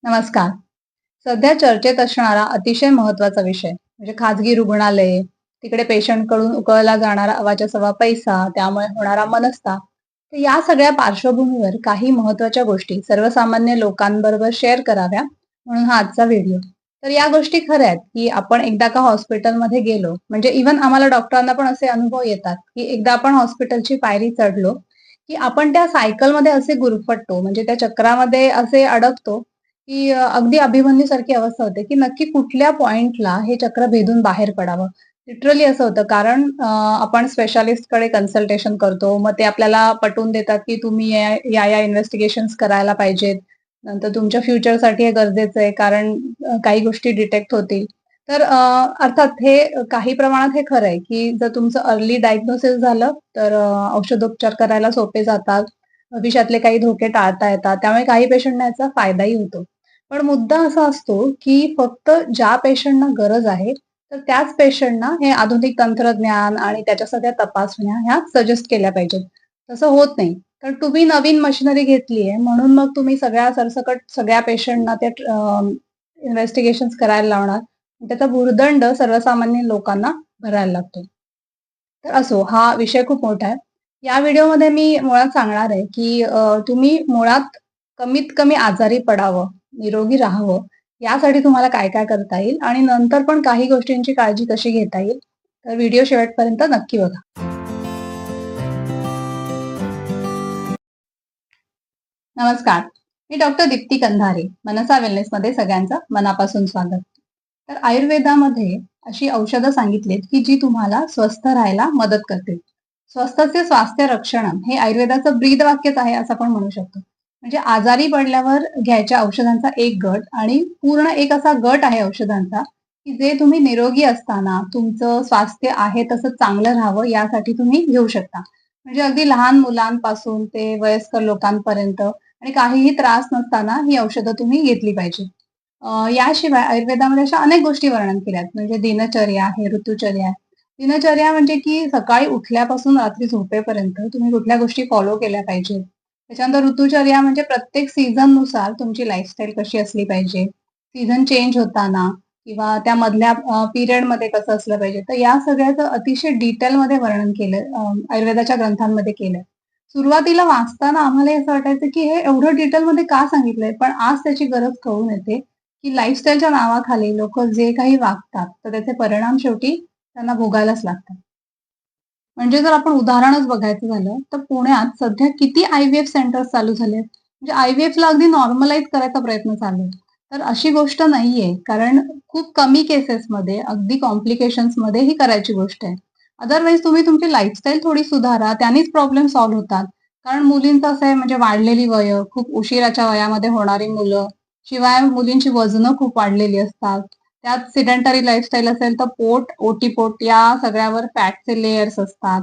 नमस्कार. सध्या चर्चेत असणारा अतिशय महत्वाचा विषय म्हणजे खाजगी रुग्णालये, तिकडे पेशंटकडून उकळला जाणारा अवाच्या पैसा, त्यामुळे होणारा मनस्ताप. तर या सगळ्या पार्श्वभूमीवर काही महत्वाच्या गोष्टी सर्वसामान्य लोकांबरोबर शेअर कराव्या म्हणून हा आजचा व्हिडिओ. तर या गोष्टी खऱ्या आहेत, की आपण एकदा का हॉस्पिटलमध्ये गेलो, म्हणजे इव्हन आम्हाला डॉक्टरांना पण असे अनुभव येतात, की एकदा आपण हॉस्पिटलची पायरी चढलो, की आपण त्या सायकलमध्ये असे गुरफटतो, म्हणजे त्या चक्रामध्ये असे अडकतो, की अगदी अभिमन्यूसारखी अवस्था होते, की नक्की कुठल्या पॉइंटला हे चक्र भेदून बाहेर पडावं. लिटरली असं होतं कारण आपण स्पेशालिस्टकडे कन्सल्टेशन करतो. मग ते आपल्याला पटवून देतात, की तुम्ही या इन्व्हेस्टिगेशन्स करायला पाहिजेत. नंतर तुमच्या फ्युचरसाठी हे गरजेचं आहे कारण काही गोष्टी डिटेक्ट होतील. तर अर्थात हे काही प्रमाणात हे खरं आहे, की जर तुमचं अर्ली डायग्नोसिस झालं, तर औषधोपचार करायला सोपे जातात. भविष्यातले काही धोके टाळता येतात. त्यामुळे काही पेशंटना याचा फायदाही होतो. पण मुद्दा असा असतो, की फक्त ज्या पेशंटना गरज आहे, तर त्याच पेशंटना हे आधुनिक तंत्रज्ञान आणि त्याच्या सगळ्या तपासण्या ह्या सजेस्ट केल्या पाहिजेत. तसं होत नाही. तर तुम्ही नवीन मशिनरी घेतली आहे म्हणून मग तुम्ही सगळ्या सरसकट सगळ्या पेशंटना ते इन्व्हेस्टिगेशन्स करायला लावणार. त्याचा भुर्दंड सर्वसामान्य लोकांना भरायला लागतो. तर असो, हा विषय खूप मोठा आहे. या व्हिडिओमध्ये मी मुळात सांगणार आहे, की तुम्ही मुळात कमीत कमी आजारी पडावं, निरोगी राहावं, यासाठी तुम्हाला काय-काय करता येईल आणि नंतर पण काही गोष्टींची काळजी कशी घेता येईल. तर व्हिडिओ शेवटपर्यंत नक्की बघा. नमस्कार. मी डॉक्टर दीप्ती कंधारे. मनसा वेलनेसमध्ये सगळ्यांचं मनापासून स्वागत. तर आयुर्वेदामध्ये अशी औषधं सांगितलीत, की जी तुम्हाला स्वस्थ राहायला मदत करतील. स्वस्थचे स्वास्थ्य रक्षणम हे आयुर्वेदाचं ब्रीदवाक्यच आहे असं आपण म्हणू शकतो. म्हणजे आजारी पडल्यावर घ्यायच्या औषधांचा एक गट आणि पूर्ण एक असा गट आहे औषधांचा, की जे तुम्ही निरोगी असताना तुमचं स्वास्थ्य आहे तसं चांगलं राहावं यासाठी तुम्ही घेऊ शकता. म्हणजे अगदी लहान मुलांपासून ते वयस्कर लोकांपर्यंत आणि काहीही त्रास नसताना ही औषधं तुम्ही घेतली पाहिजे. याशिवाय आयुर्वेदामध्ये अशा अनेक गोष्टी वर्णन केल्यात. म्हणजे दिनचर्या आहे, ऋतुचर्या आहे. दिनचर्या म्हणजे की सकाळी उठल्यापासून रात्री झोपेपर्यंत तुम्ही कुठल्या गोष्टी फॉलो केल्या पाहिजेत. त्याच्यानंतर ऋतुचर्या म्हणजे प्रत्येक सीझननुसार तुमची लाईफस्टाईल कशी असली पाहिजे. सीझन चेंज होताना किंवा त्या मधल्या पिरियडमध्ये कसं असलं पाहिजे. तर या सगळ्याचं अतिशय डिटेलमध्ये वर्णन केलं आयुर्वेदाच्या ग्रंथांमध्ये केलंय. सुरुवातीला वाचताना आम्हालाही असं वाटायचं, की हे एवढं डिटेलमध्ये का सांगितलंय? पण आज त्याची गरज कळून येते, की लाईफस्टाईलच्या नावाखाली लोकं जे काही वागतात, तर त्याचे परिणाम शेवटी त्यांना भोगायलाच लागतात. म्हणजे जर आपण उदाहरणच बघायचं झालं, तर पुण्यात सध्या किती आय-व्ही-एफ सेंटर्स चालू झालेत. म्हणजे आय-व्ही-एफला अगदी नॉर्मलाईज करायचा प्रयत्न चालू आहे. तर अशी गोष्ट नाहीये, कारण खूप कमी केसेसमध्ये, अगदी कॉम्प्लिकेशन्समध्ये ही करायची गोष्ट आहे. अदरवाईज तुम्ही तुमची लाईफस्टाईल थोडी सुधारा, त्यानीच प्रॉब्लेम सॉल्व्ह होतात. कारण मुलींचं असं आहे म्हणजे वाढलेली वयं, खूप उशिराच्या वयामध्ये होणारी मुलं, शिवाय मुलींची वजनं खूप वाढलेली असतात. त्यात सिडेंटरी लाईफस्टाईल असेल तर पोट, ओटीपोट या सगळ्यावर फॅटचे लेयर्स असतात.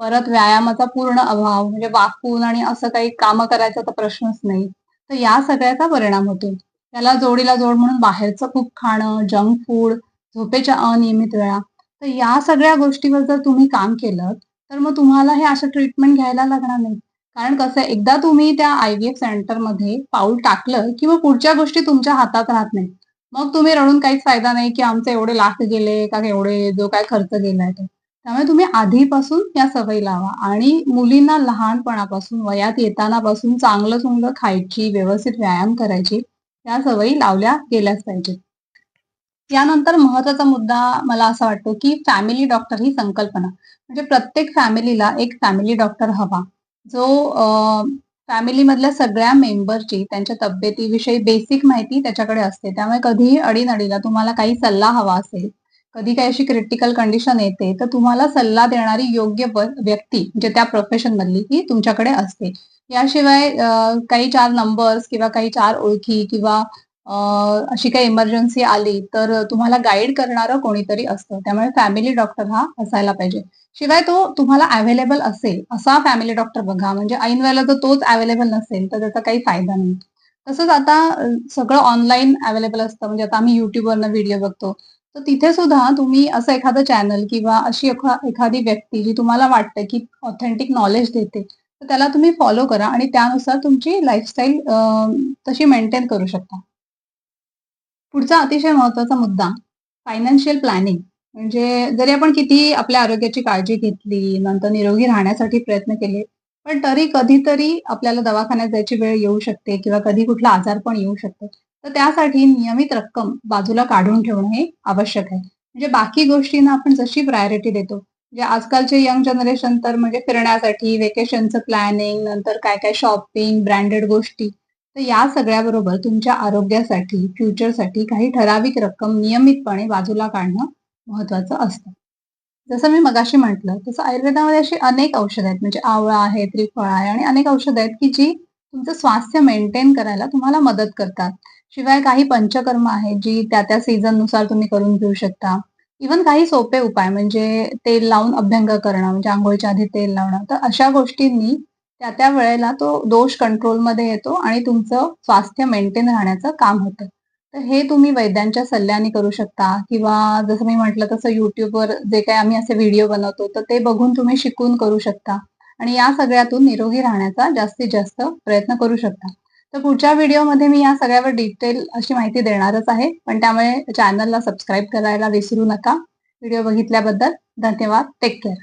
परत व्यायामाचा पूर्ण अभाव म्हणजे वाकून आणि असं काही कामं करायचा तर प्रश्नच नाही. तर या सगळ्याचा परिणाम होतो. त्याला जोडीला जोड म्हणून बाहेरचं खूप खाणं, जंक फूड, झोपेच्या अनियमित वेळा. तर या सगळ्या गोष्टीवर जर तुम्ही काम केलंत, तर मग तुम्हाला हे अशा ट्रीटमेंट घ्यायला लागणार नाही. कारण कसं आहे, एकदा तुम्ही त्या आय-व्ही-एफ सेंटरमध्ये पाऊल टाकलं, की मग पुढच्या गोष्टी तुमच्या हातात राहत नाहीत. मग तुम्ही रडून काहीच फायदा नाही, की आमचे एवढे लाख गेले का एवढे जो काय खर्च गेलाय तो. त्यामुळे तुम्ही आधीपासून या सवयी लावा आणि मुलींना लहानपणापासून वयात येतानापासून चांगलं-चुंगलं खायची, व्यवस्थित व्यायाम करायची, या सवयी लावल्या गेल्याच पाहिजेत. यानंतर महत्त्वाचा मुद्दा मला असा वाटतो, की फॅमिली डॉक्टर ही संकल्पना. म्हणजे प्रत्येक फॅमिलीला एक फॅमिली डॉक्टर हवा. जो फॅमिलीमधल्या सगळ्या मेंबरची त्यांच्या तब्येतीविषयी बेसिक माहिती त्याच्याकडे असते. त्यामुळे कधीही अडीनडीला तुम्हाला काही सल्ला हवा असेल, कधी काही अशी क्रिटिकल कंडिशन येते, तर तुम्हाला सल्ला देणारी योग्य व्यक्ती म्हणजे त्या प्रोफेशनमधली ही तुमच्याकडे असते. याशिवाय काही 4 नंबर्स किंवा काही 4 ओळखी किंवा अ, अशी काही इमर्जन्सी आली, तर तुम्हाला गाईड करणारं कोणीतरी असतं. त्यामुळे फॅमिली डॉक्टर हा असायला पाहिजे. शिवाय तो तुम्हाला अवेलेबल असेल, असा फॅमिली डॉक्टर बघा. म्हणजे ऐन वेळेला जर तोच अवेलेबल नसेल, तर त्याचा काही फायदा नाही. तसंच आता सगळं ऑनलाईन अवेलेबल असतं. म्हणजे आता आम्ही YouTubeवरनं व्हिडिओ बघतो. तर तिथे सुद्धा तुम्ही असं एखादं चॅनल किंवा अशी एखादी व्यक्ती जी तुम्हाला वाटते, की ऑथेंटिक नॉलेज देते, तर त्याला तुम्ही फॉलो करा आणि त्यानुसार तुमची लाईफस्टाईल तशी मेंटेन करू शकता. पुढचा अतिशय महत्वाचा मुद्दा फायनान्शियल प्लॅनिंग. म्हणजे जरी आपण कितीही आपल्या आरोग्याची काळजी घेतली, नंतर निरोगी राहण्यासाठी प्रयत्न केले, पण तरी कधीतरी आपल्याला दवाखान्यात जायची वेळ येऊ शकते किंवा कधी कुठला आजार पण येऊ शकतो. तर त्यासाठी नियमित रक्कम बाजूला काढून ठेवणं हे आवश्यक आहे. म्हणजे बाकी गोष्टींना आपण जशी प्रायोरिटी देतो, म्हणजे आजकालचे यंग जनरेशन तर म्हणजे फिरण्यासाठी, व्हेकेशनचं प्लॅनिंग, नंतर काय-काय शॉपिंग, ब्रँडेड गोष्टी, तर या सगळ्याबरोबर तुमच्या आरोग्यासाठी, फ्युचरसाठी काही ठराविक रक्कम नियमितपणे बाजूला काढणं महत्वाचं असतं. जसं मी मगाशी म्हटलं, तसं आयुर्वेदामध्ये अशी अनेक औषधं आहेत. म्हणजे आवळा आहे, त्रिफळा आहे आणि अनेक औषधं आहेत, की जी तुमचं स्वास्थ्य मेंटेन करायला तुम्हाला मदत करतात. शिवाय काही पंचकर्म आहेत, जी त्या-त्या सीझननुसार तुम्ही करून घेऊ शकता. इव्हन काही सोपे उपाय म्हणजे तेल लावून अभ्यंग करणं, म्हणजे अंघोळीच्या आधी तेल लावणं. तर अशा गोष्टींनी त्या-त्या वेळेला तो दोष कंट्रोलमध्ये येतो आणि तुमचं स्वास्थ्य मेंटेन राहण्याचं काम होतं. तर हे तुम्ही वैद्यांच्या सल्ल्याने करू शकता किंवा जसं मी म्हटलं तसं YouTubeवर जे काही आम्ही असे व्हिडिओ बनवतो, तर ते बघून तुम्ही शिकून करू शकता आणि या सगळ्यातून निरोगी राहण्याचा जास्तीत जास्त प्रयत्न करू शकता. तर पुढच्या व्हिडिओमध्ये मी या सगळ्यावर डिटेल अशी माहिती देणारच आहे. पण त्यामुळे चॅनलला सबस्क्राईब करायला विसरू नका. व्हिडिओ बघितल्याबद्दल धन्यवाद. Take care.